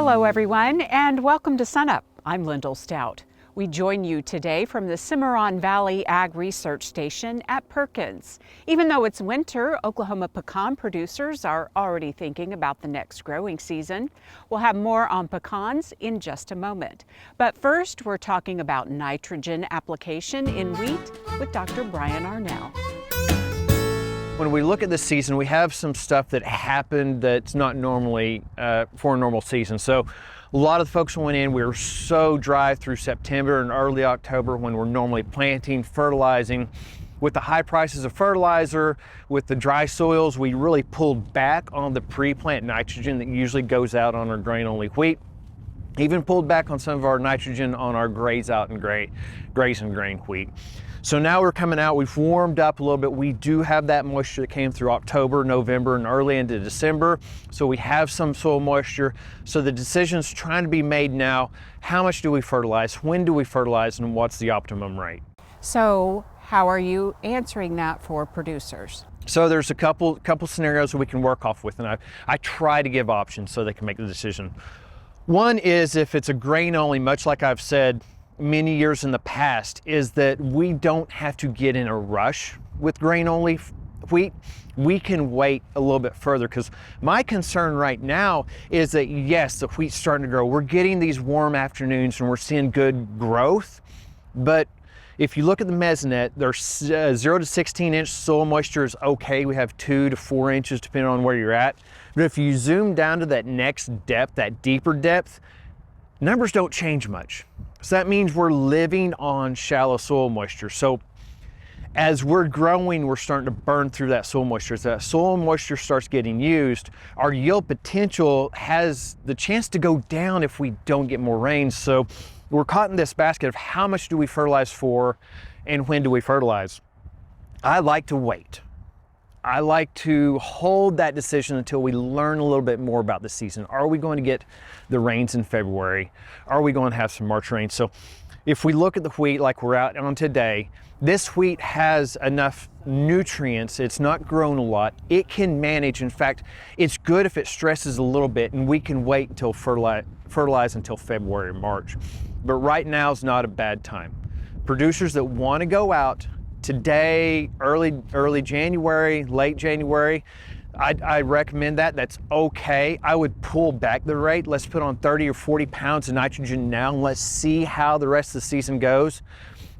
Hello everyone, and welcome to SUNUP. I'm Lyndall Stout. We join you today from the Cimarron Valley Ag Research Station at Perkins. Even though it's winter, Oklahoma pecan producers are already thinking about the next growing season. We'll have more on pecans in just a moment. But first, we're talking about nitrogen application in wheat with Dr. Brian Arnall. When we look at this season, we have some stuff that happened that's not normally for a normal season. So a lot of the folks went in, we were so dry through September and early October when we're normally planting, fertilizing. With the high prices of fertilizer, with the dry soils, we really pulled back on the pre-plant nitrogen that usually goes out on our grain-only wheat. Even pulled back on some of our nitrogen on our graze and grain wheat. So now we're coming out, we've warmed up a little bit. We do have that moisture that came through October, November, and early into December. So we have some soil moisture. So the decision's trying to be made now. How much do we fertilize? When do we fertilize? And what's the optimum rate? So how are you answering that for producers? So there's a couple scenarios that we can work off with, and I try to give options so they can make the decision. One is if it's a grain only, much like I've said many years in the past, is that we don't have to get in a rush with grain only wheat. We can wait a little bit further, because my concern right now is that yes, the wheat's starting to grow. We're getting these warm afternoons and we're seeing good growth, but if you look at the Mesonet, there's 0 to 16 inch soil moisture is okay. We have 2 to 4 inches depending on where you're at. But if you zoom down to that next depth, that deeper depth, numbers don't change much. So that means we're living on shallow soil moisture. So as we're growing, we're starting to burn through that soil moisture. As that soil moisture starts getting used, our yield potential has the chance to go down if we don't get more rain. So we're caught in this basket of how much do we fertilize for and when do we fertilize? I like to wait. I like to hold that decision until we learn a little bit more about the season. Are we going to get the rains in February? Are we going to have some March rain? So if we look at the wheat like we're out on today, this wheat has enough nutrients. It's not grown a lot. It can manage. In fact, it's good if it stresses a little bit, and we can wait until fertilize until February or March. But right now is not a bad time. Producers that want to go out today, early January, late January, I recommend that. That's okay. I would pull back the rate. Let's put on 30 or 40 pounds of nitrogen now, and let's see how the rest of the season goes.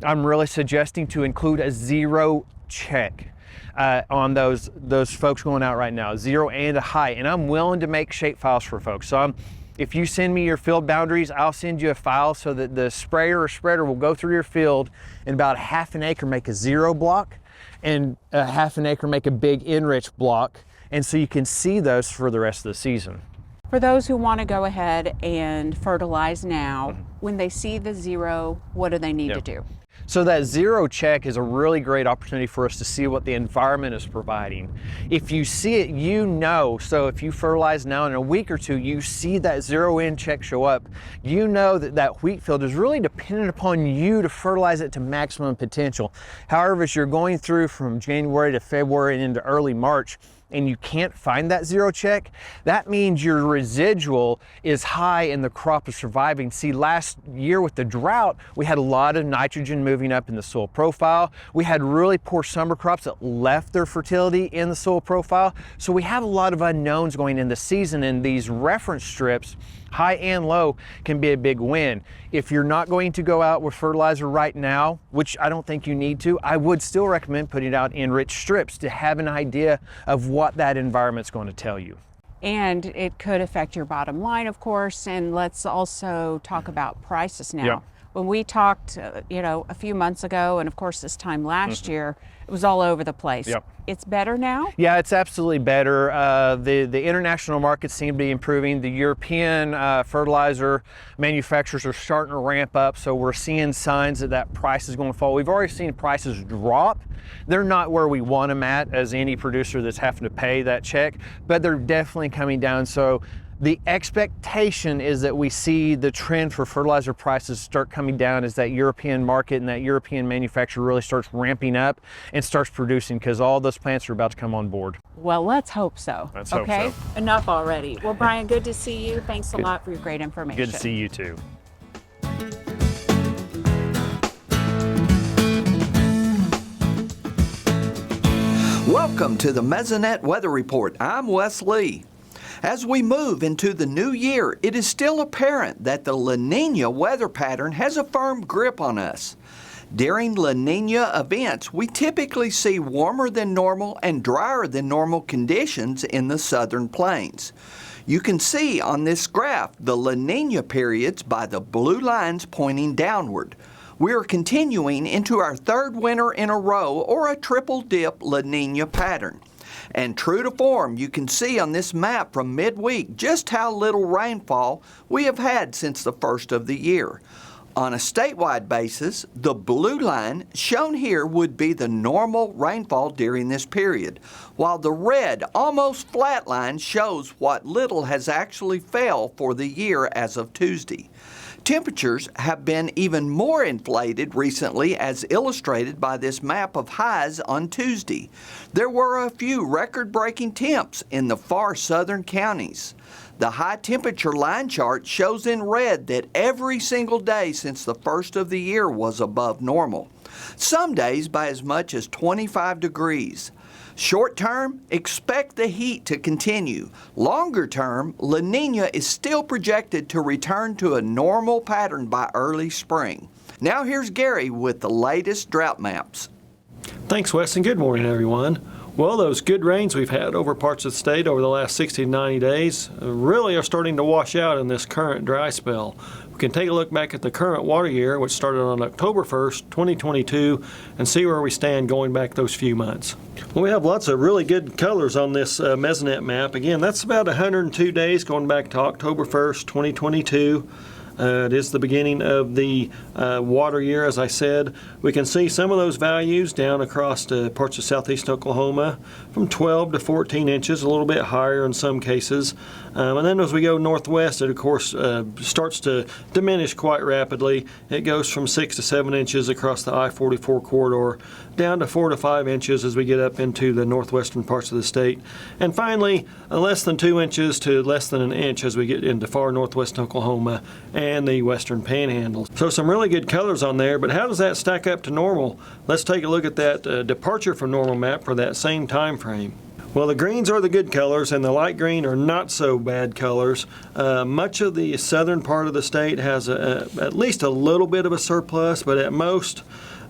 I'm really suggesting to include a zero check on those folks going out right now, 0 and a high. And I'm willing to make shape files for folks. So if you send me your field boundaries, I'll send you a file so that the sprayer or spreader will go through your field and about half an acre make a zero block and a half an acre make a big enrich block. And so you can see those for the rest of the season. For those who want to go ahead and fertilize now, when they see the zero, what do they need to do? So that zero check is a really great opportunity for us to see what the environment is providing. If you see it, you know. So if you fertilize now in a week or two, you see that 0 in check show up, you know that that wheat field is really dependent upon you to fertilize it to maximum potential. However, as you're going through from January to February and into early March, and you can't find that zero check, that means your residual is high and the crop is surviving. See, last year with the drought, we had a lot of nitrogen moving up in the soil profile. We had really poor summer crops that left their fertility in the soil profile. So we have a lot of unknowns going in the season, and these reference strips, high and low, can be a big win. If you're not going to go out with fertilizer right now, which I don't think you need to, I would still recommend putting out enriched strips to have an idea of what that environment's going to tell you. And it could affect your bottom line, of course. And let's also talk about prices now. Yep. When we talked, a few months ago, and of course this time last year, it was all over the place. Yep. It's better now? Yeah, it's absolutely better. The international markets seem to be improving. The European fertilizer manufacturers are starting to ramp up, so we're seeing signs that that price is going to fall. We've already seen prices drop. They're not where we want them at as any producer that's having to pay that check, but they're definitely coming down. So The expectation is that we see the trend for fertilizer prices start coming down as that European market and that European manufacturer really starts ramping up and starts producing, because all those plants are about to come on board. Well, let's hope so. Let's hope okay? so. Enough already. Well, Brian, good to see you. Thanks a lot for your great information. Good to see you too. Welcome to the Mesonet Weather Report. I'm Wes Lee. As we move into the new year, it is still apparent that the La Nina weather pattern has a firm grip on us. During La Nina events, we typically see warmer than normal and drier than normal conditions in the southern plains. You can see on this graph the La Nina periods by the blue lines pointing downward. We are continuing into our third winter in a row, or a triple dip La Nina pattern. And true to form, you can see on this map from midweek just how little rainfall we have had since the first of the year. On a statewide basis, the blue line shown here would be the normal rainfall during this period, while the red, almost flat line shows what little has actually fell for the year as of Tuesday. Temperatures have been even more inflated recently, as illustrated by this map of highs on Tuesday. There were a few record-breaking temps in the far southern counties. The high temperature line chart shows in red that every single day since the first of the year was above normal, some days by as much as 25 degrees. Short term, expect the heat to continue. Longer term, La Nina is still projected to return to a normal pattern by early spring. Now here's Gary with the latest drought maps. Thanks, Wes, and good morning, everyone. Well, those good rains we've had over parts of the state over the last 60 to 90 days really are starting to wash out in this current dry spell. We can take a look back at the current water year, which started on October 1st, 2022, and see where we stand going back those few months. Well, we have lots of really good colors on this Mesonet map. Again, that's about 102 days going back to October 1st, 2022. It is the beginning of the water year, as I said. We can see some of those values down across parts of southeast Oklahoma from 12 to 14 inches, a little bit higher in some cases. And then as we go northwest, it of course starts to diminish quite rapidly. It goes from 6 to 7 inches across the I-44 corridor, down to 4 to 5 inches as we get up into the northwestern parts of the state. And finally, less than 2 inches to less than an inch as we get into far northwest Oklahoma and the western panhandle. So some really good colors on there, but how does that stack up to normal? Let's take a look at that departure from normal map for that same time frame. Well, the greens are the good colors, and the light green are not so bad colors. Much of the southern part of the state has at least a little bit of a surplus, but at most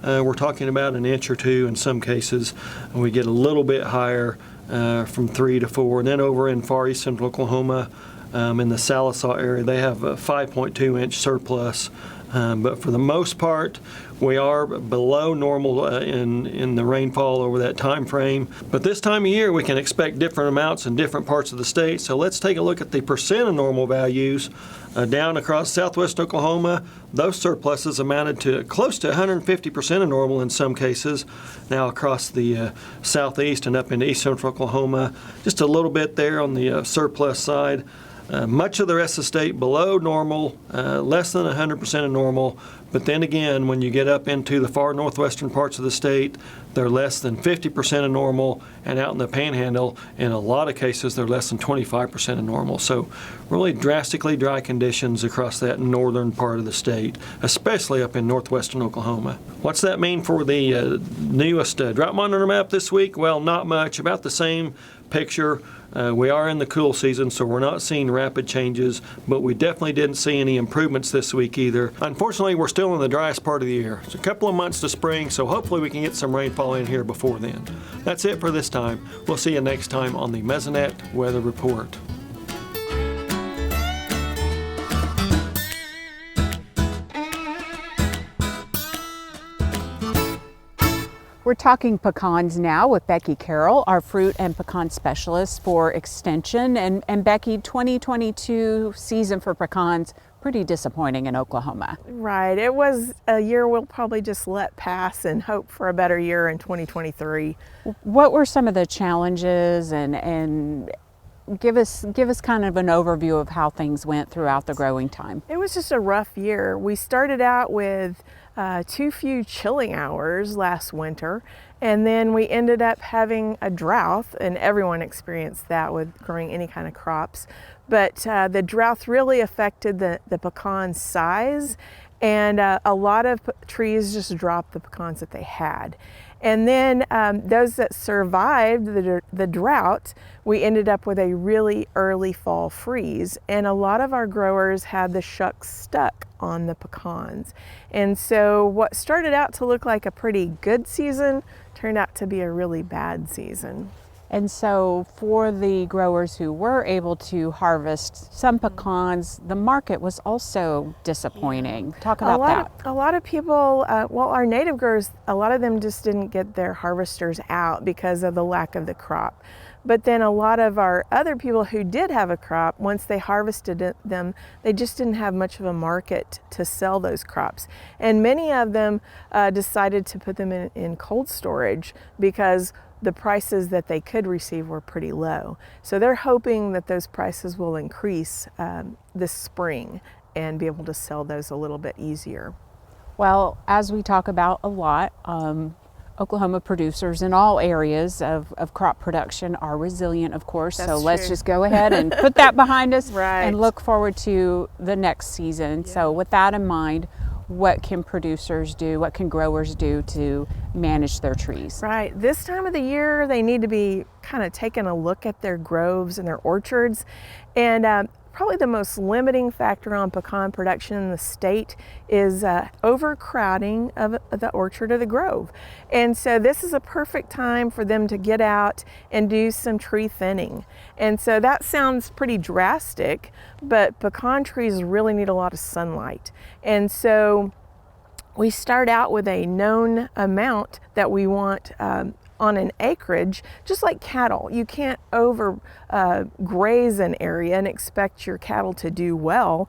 we're talking about an inch or two in some cases, and we get a little bit higher from 3 to 4. And then over in far east central Oklahoma, in the Salisaw area, they have a 5.2 inch surplus. But for the most part, we are below normal in the rainfall over that time frame. But this time of year, we can expect different amounts in different parts of the state. So let's take a look at the percent of normal values. Down across southwest Oklahoma, those surpluses amounted to close to 150% of normal in some cases. Now across the southeast and up into east central Oklahoma, just a little bit there on the surplus side. Much of the rest of the state below normal, less than 100% of normal. But then again, when you get up into the far northwestern parts of the state, they're less than 50% of normal, and out in the panhandle, in a lot of cases, they're less than 25% of normal. So really drastically dry conditions across that northern part of the state, especially up in northwestern Oklahoma. What's that mean for the newest drought monitor map this week? Well, not much, about the same picture. We are in the cool season, so we're not seeing rapid changes, but we definitely didn't see any improvements this week either. Unfortunately, we're still in the driest part of the year. It's a couple of months to spring, so hopefully we can get some rainfall in here before then. That's it for this time. We'll see you next time on the Mesonet Weather Report. We're talking pecans now with Becky Carroll, our fruit and pecan specialist for Extension. And Becky, 2022 season for pecans, pretty disappointing in Oklahoma. Right. It was a year we'll probably just let pass and hope for a better year in 2023. What were some of the challenges and give us kind of an overview of how things went throughout the growing time. It was just a rough year. We started out with too few chilling hours last winter, and then we ended up having a drought, and everyone experienced that with growing any kind of crops. But the drought really affected the pecan size, and a lot of trees just dropped the pecans that they had. And then those that survived the drought, we ended up with a really early fall freeze, and a lot of our growers had the shucks stuck on the pecans. And so what started out to look like a pretty good season turned out to be a really bad season. And so for the growers who were able to harvest some pecans, the market was also disappointing. Talk about that. A lot of people, well, our native growers, a lot of them just didn't get their harvesters out because of the lack of the crop. But then a lot of our other people who did have a crop, once they harvested them, they just didn't have much of a market to sell those crops. And many of them decided to put them in cold storage because the prices that they could receive were pretty low. So they're hoping that those prices will increase this spring and be able to sell those a little bit easier. Well, as we talk about a lot, Oklahoma producers in all areas of crop production are resilient, of course. That's so let's true. just go ahead and put that behind us Right. and look forward to the next season. Yeah. So with that in mind, what can producers do, what can growers do to manage their trees? Right. This time of the year, they need to be kind of taking a look at their groves and their orchards. And probably the most limiting factor on pecan production in the state is overcrowding of the orchard or the grove. And so this is a perfect time for them to get out and do some tree thinning. And so that sounds pretty drastic, but pecan trees really need a lot of sunlight. And so we start out with a known amount that we want on an acreage, just like cattle. You can't over graze an area and expect your cattle to do well.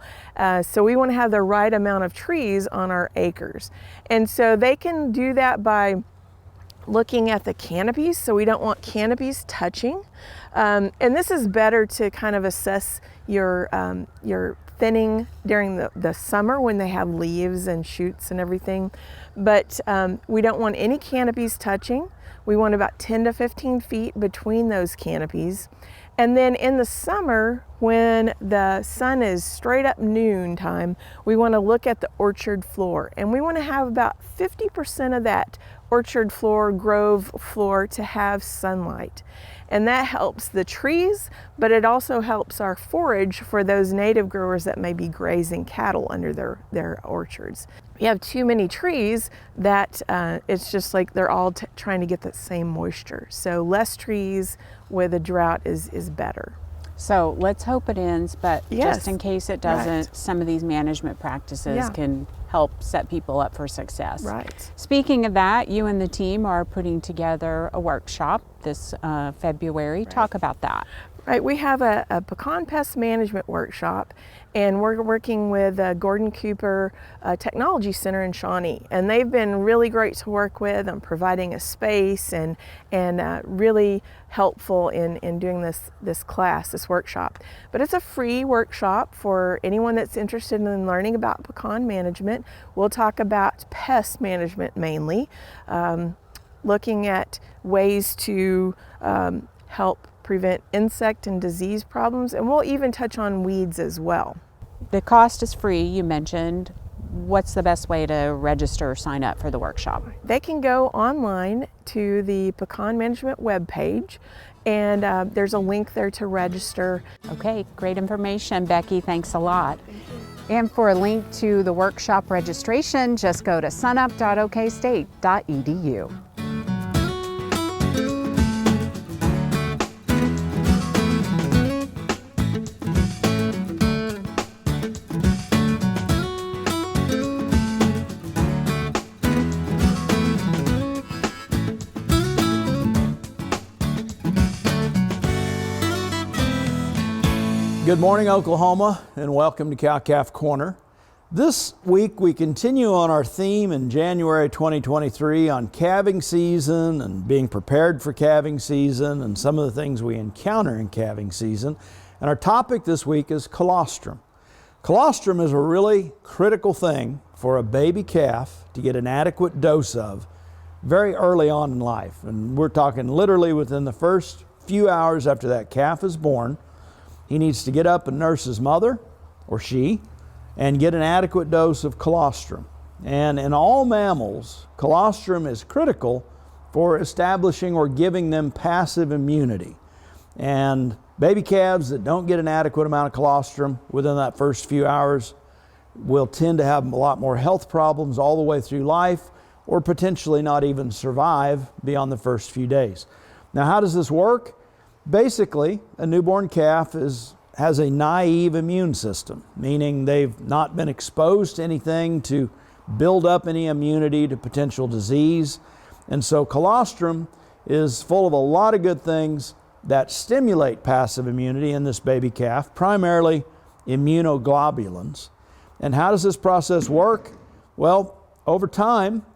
So we want to have the right amount of trees on our acres. And so they can do that by looking at the canopies. So we don't want canopies touching. And this is better to kind of assess your thinning during the summer when they have leaves and shoots and everything. But we don't want any canopies touching. We want about 10 to 15 feet between those canopies. And then in the summer, when the sun is straight up noon time, we want to look at the orchard floor. And we want to have about 50% of that orchard floor, grove floor to have sunlight. And that helps the trees, but it also helps our forage for those native growers that may be grazing cattle under their orchards. You have too many trees that it's just like they're all trying to get that same moisture. So less trees with a drought is better. So let's hope it ends, but Yes. just in case it doesn't, Right. some of these management practices Yeah. can help set people up for success. Right. Speaking of that, you and the team are putting together a workshop this February. Talk about that. Right, we have a Pecan Pest Management workshop, and we're working with Gordon Cooper Technology Center in Shawnee, and they've been really great to work with on providing a space and really helpful in doing this class, this workshop. But it's a free workshop for anyone that's interested in learning about pecan management. We'll talk about pest management mainly, looking at ways to help prevent insect and disease problems, and we'll even touch on weeds as well. The cost is free, you mentioned. What's the best way to register or sign up for the workshop? They can go online to the Pecan Management webpage, and there's a link there to register. Okay, great information, Becky. Thanks a lot. And for a link to the workshop registration, just go to sunup.okstate.edu. Good morning, Oklahoma, and welcome to Cow-Calf Corner. This week we continue on our theme in January 2023 on calving season and being prepared for calving season and some of the things we encounter in calving season. And our topic this week is colostrum. Colostrum is a really critical thing for a baby calf to get an adequate dose of very early on in life. And we're talking literally within the first few hours after that calf is born. He needs to get up and nurse his mother, or she, and get an adequate dose of colostrum. And in all mammals, colostrum is critical for establishing or giving them passive immunity. And baby calves that don't get an adequate amount of colostrum within that first few hours will tend to have a lot more health problems all the way through life, or potentially not even survive beyond the first few days. Now, how does this work? Basically, a newborn calf has a naive immune system, meaning they've not been exposed to anything to build up any immunity to potential disease. And so colostrum is full of a lot of good things that stimulate passive immunity in this baby calf, primarily immunoglobulins. And how does this process work? Well, over time,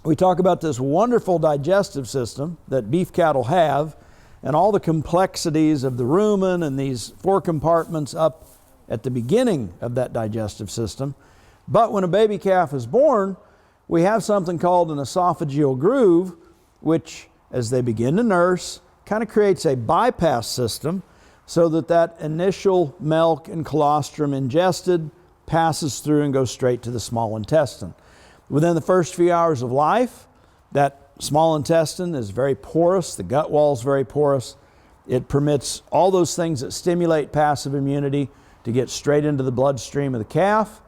we talk about this wonderful digestive system that beef cattle have, and all the complexities of the rumen and these 4 compartments up at the beginning of that digestive system. But when a baby calf is born, we have something called an esophageal groove, which as they begin to nurse, kind of creates a bypass system so that that initial milk and colostrum ingested passes through and goes straight to the small intestine. Within the first few hours of life, that small intestine is very porous, the gut wall is very porous. It permits all those things that stimulate passive immunity to get straight into the bloodstream of the calf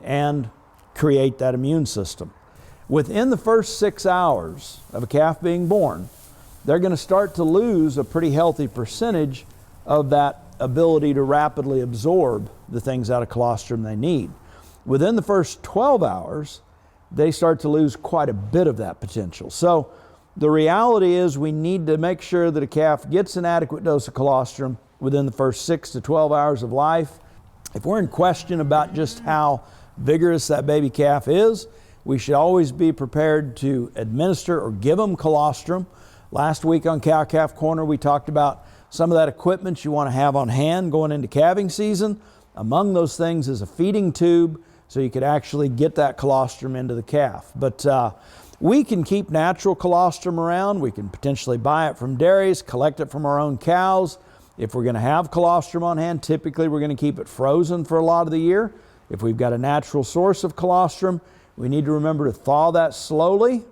and create that immune system. Within the first 6 hours of a calf being born, they're going to start to lose a pretty healthy percentage of that ability to rapidly absorb the things out of colostrum they need. Within the first 12 hours, they start to lose quite a bit of that potential. So the reality is we need to make sure that a calf gets an adequate dose of colostrum within the first 6 to 12 hours of life. If we're in question about just how vigorous that baby calf is, we should always be prepared to administer or give them colostrum. Last week on Cow Calf Corner, we talked about some of that equipment you want to have on hand going into calving season. Among those things is a feeding tube, so you could actually get that colostrum into the calf. But we can keep natural colostrum around. We can potentially buy it from dairies, collect it from our own cows. If we're going to have colostrum on hand, typically we're going to keep it frozen for a lot of the year. If we've got a natural source of colostrum, we need to remember to thaw that slowly.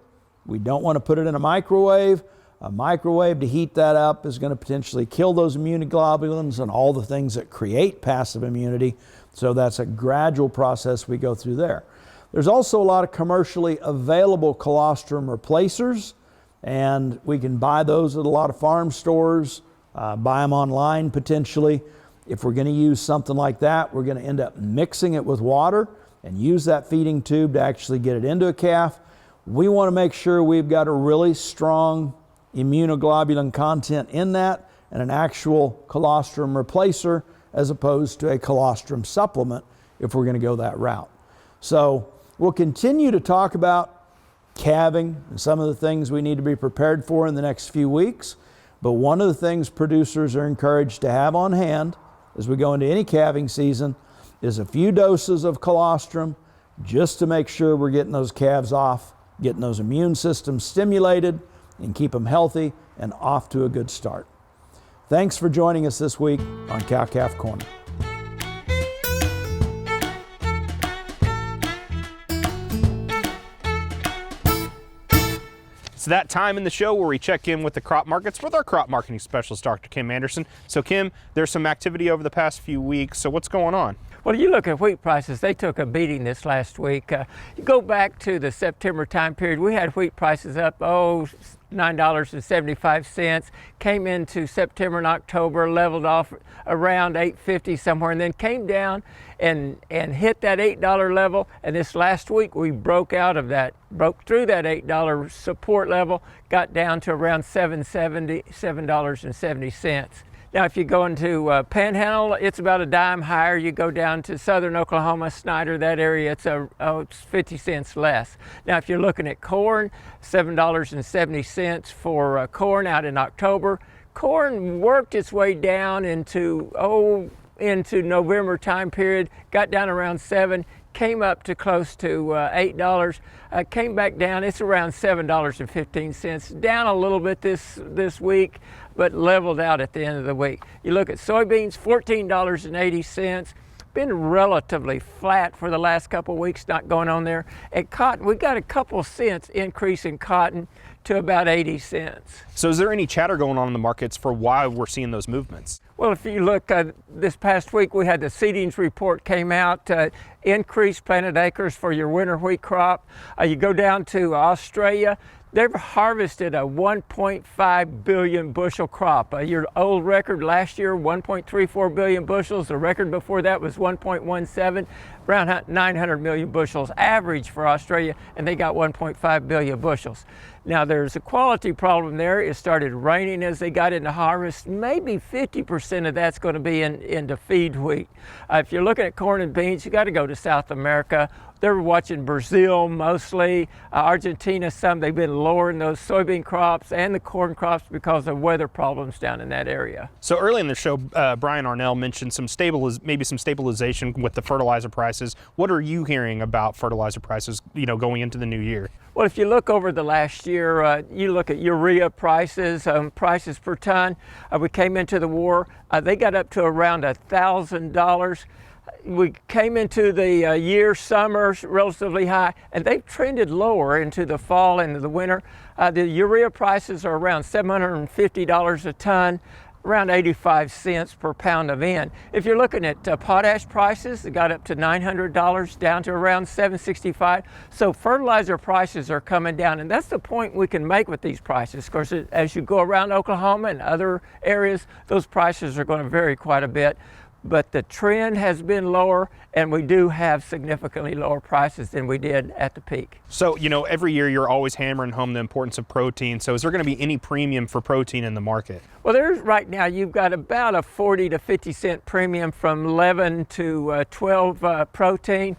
We don't want to put it in a microwave. A microwave to heat that up is going to potentially kill those immunoglobulins and all the things that create passive immunity. So that's a gradual process we go through there. There's also a lot of commercially available colostrum replacers, and we can buy those at a lot of farm stores, buy them online potentially. If we're going to use something like that, we're going to end up mixing it with water and use that feeding tube to actually get it into a calf. We want to make sure we've got a really strong immunoglobulin content in that and an actual colostrum replacer as opposed to a colostrum supplement if we're going to go that route. So we'll continue to talk about calving and some of the things we need to be prepared for in the next few weeks. But one of the things producers are encouraged to have on hand as we go into any calving season is a few doses of colostrum just to make sure we're getting those calves off, getting those immune systems stimulated, and keep them healthy and off to a good start. Thanks for joining us this week on Cow Calf Corner. It's that time in the show where we check in with the crop markets with our crop marketing specialist, Dr. Kim Anderson. So Kim, there's some activity over the past few weeks, so what's going on? Well, you look at wheat prices, they took a beating this last week. You go back to the September time period, we had wheat prices up, $9.75, came into September and October, leveled off around $8.50 somewhere, and then came down and hit that $8 level. And this last week we broke out of that, broke through that $8 support level, got down to around $7.70. Now, if you go into Panhandle, it's about a dime higher. You go down to southern Oklahoma, Snyder, that area, it's 50 cents less. Now, if you're looking at corn, $7.70 for corn out in October. Corn worked its way down into November time period, got down around 7, came up to close to $8, came back down. It's around $7.15, down a little bit this week, but leveled out at the end of the week. You look at soybeans, $14.80. Been relatively flat for the last couple of weeks, not going on there. At cotton, we got a couple cents increase in cotton to about 80 cents. So is there any chatter going on in the markets for why we're seeing those movements? Well, if you look this past week, we had the seedings report came out, increased planted acres for your winter wheat crop. You go down to Australia, they've harvested a 1.5 billion bushel crop. Your old record last year, 1.34 billion bushels. The record before that was 1.17, around 900 million bushels average for Australia, and they got 1.5 billion bushels. Now there's a quality problem there. It started raining as they got into harvest. Maybe 50% of that's going to be into feed wheat. If you're looking at corn and beans, you got to go to South America. They're watching Brazil mostly, Argentina some. They've been lowering those soybean crops and the corn crops because of weather problems down in that area. So early in the show, Brian Arnall mentioned maybe some stabilization with the fertilizer prices. What are you hearing about fertilizer prices, going into the new year? Well, if you look over the last year, you look at urea prices, prices per ton. We came into the war, they got up to around $1,000. We came into the year, summer, relatively high, and they've trended lower into the fall and the winter. The urea prices are around $750 a ton, around 85 cents per pound of N. If you're looking at potash prices, it got up to $900, down to around $765. So fertilizer prices are coming down, and that's the point we can make with these prices. Of course, as you go around Oklahoma and other areas, those prices are going to vary quite a bit. But the trend has been lower, and we do have significantly lower prices than we did at the peak. So, every year you're always hammering home the importance of protein. So is there going to be any premium for protein in the market? Well, right now you've got about a 40 to 50 cent premium from 11 to 12 protein.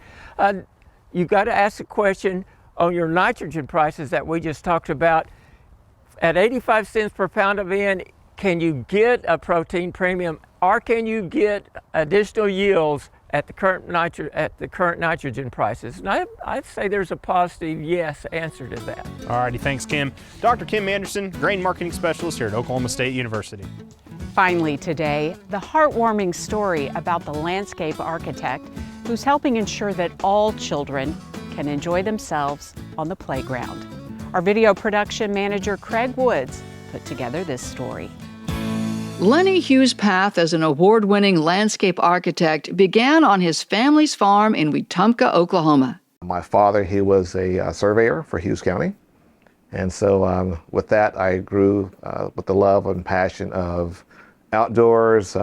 You've got to ask the question on your nitrogen prices that we just talked about. At 85 cents per pound of N, can you get a protein premium, or can you get additional yields at the current nitrogen prices? And I'd say there's a positive yes answer to that. All righty, thanks, Kim. Dr. Kim Anderson, Grain Marketing Specialist here at Oklahoma State University. Finally today, the heartwarming story about the landscape architect who's helping ensure that all children can enjoy themselves on the playground. Our video production manager, Craig Woods, put together this story. Lenny Hughes' path as an award-winning landscape architect began on his family's farm in Wetumpka, Oklahoma. My father, he was a surveyor for Hughes County. And so with that, I grew with the love and passion of outdoors,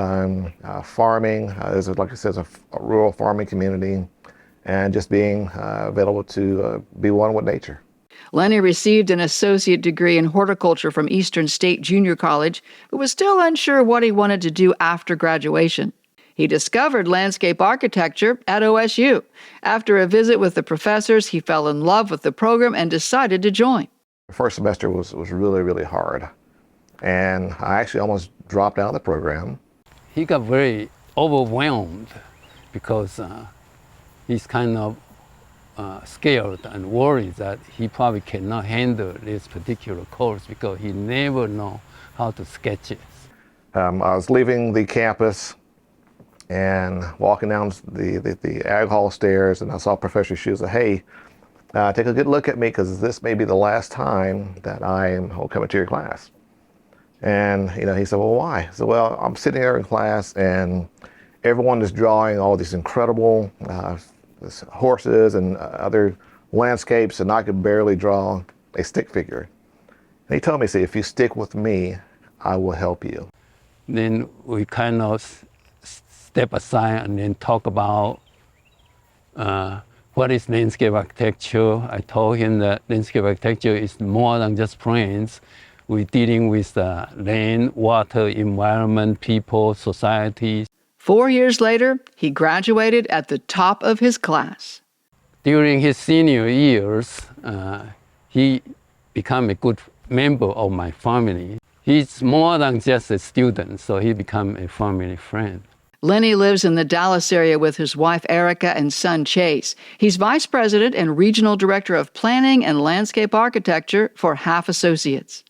farming. Like I said, it's a rural farming community, and just being available to be one with nature. Lenny received an associate degree in horticulture from Eastern State Junior College, but was still unsure what he wanted to do after graduation. He discovered landscape architecture at OSU. After a visit with the professors, he fell in love with the program and decided to join. The first semester was really, really hard, and I actually almost dropped out of the program. He got very overwhelmed because he's kind of scared and worried that he probably cannot handle this particular course because he never know how to sketch it. I was leaving the campus and walking down the Ag Hall stairs, and I saw Professor Hughes say, "Hey, take a good look at me, because this may be the last time that I am coming to your class." And he said, "Well, why?" I said, "Well, I'm sitting there in class, and everyone is drawing all these incredible horses and other landscapes, and I could barely draw a stick figure." And he told me, "See, if you stick with me, I will help you." Then we kind of step aside and then talk about what is landscape architecture. I told him that landscape architecture is more than just plants. We're dealing with land, water, environment, people, society. 4 years later, he graduated at the top of his class. During his senior years, he became a good member of my family. He's more than just a student, so he became a family friend. Lenny lives in the Dallas area with his wife Erica and son Chase. He's vice president and regional director of planning and landscape architecture for Half Associates.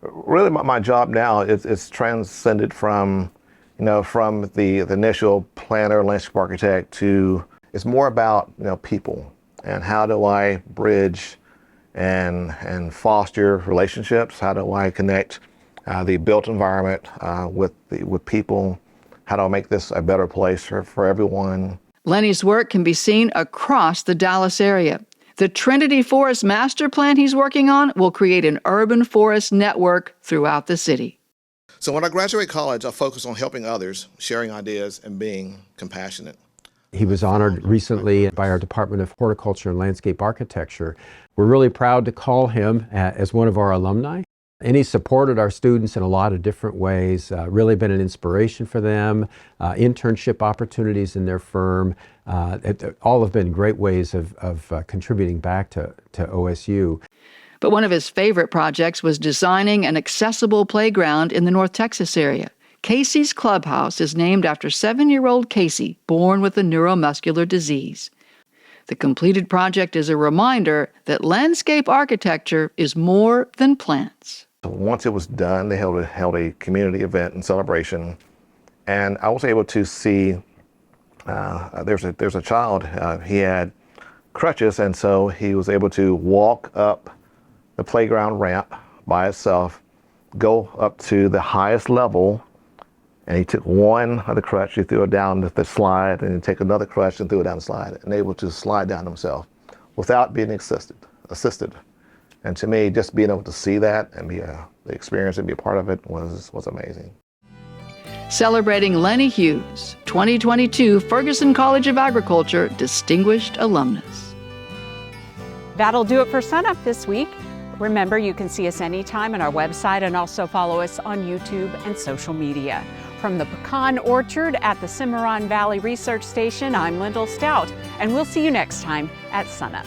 Really, my job now is transcended from, from the initial planner, landscape architect to, it's more about, people and how do I bridge and foster relationships? How do I connect the built environment with people? How do I make this a better place for everyone? Lenny's work can be seen across the Dallas area. The Trinity Forest Master Plan he's working on will create an urban forest network throughout the city. So when I graduate college, I focus on helping others, sharing ideas, and being compassionate. He was honored recently by our Department of Horticulture and Landscape Architecture. We're really proud to call him as one of our alumni. And he supported our students in a lot of different ways, really been an inspiration for them, internship opportunities in their firm. All have been great ways of contributing back to OSU. But one of his favorite projects was designing an accessible playground in the North Texas area. Casey's Clubhouse is named after 7-year-old Casey, born with a neuromuscular disease. The completed project is a reminder that landscape architecture is more than plants. Once it was done, they held a community event and celebration, and I was able to see there's a child. He had crutches, and so he was able to walk up the playground ramp by himself, go up to the highest level, and he took one of the crutch, he threw it down the slide, and he take another crutch and threw it down the slide, and able to slide down himself without being assisted. And to me, just being able to see that and the experience and be a part of it was amazing. Celebrating Lenny Hughes, 2022 Ferguson College of Agriculture Distinguished Alumnus. That'll do it for SUNUP this week. Remember, you can see us anytime on our website and also follow us on YouTube and social media. From the Pecan Orchard at the Cimarron Valley Research Station, I'm Lyndall Stout, and we'll see you next time at SUNUP.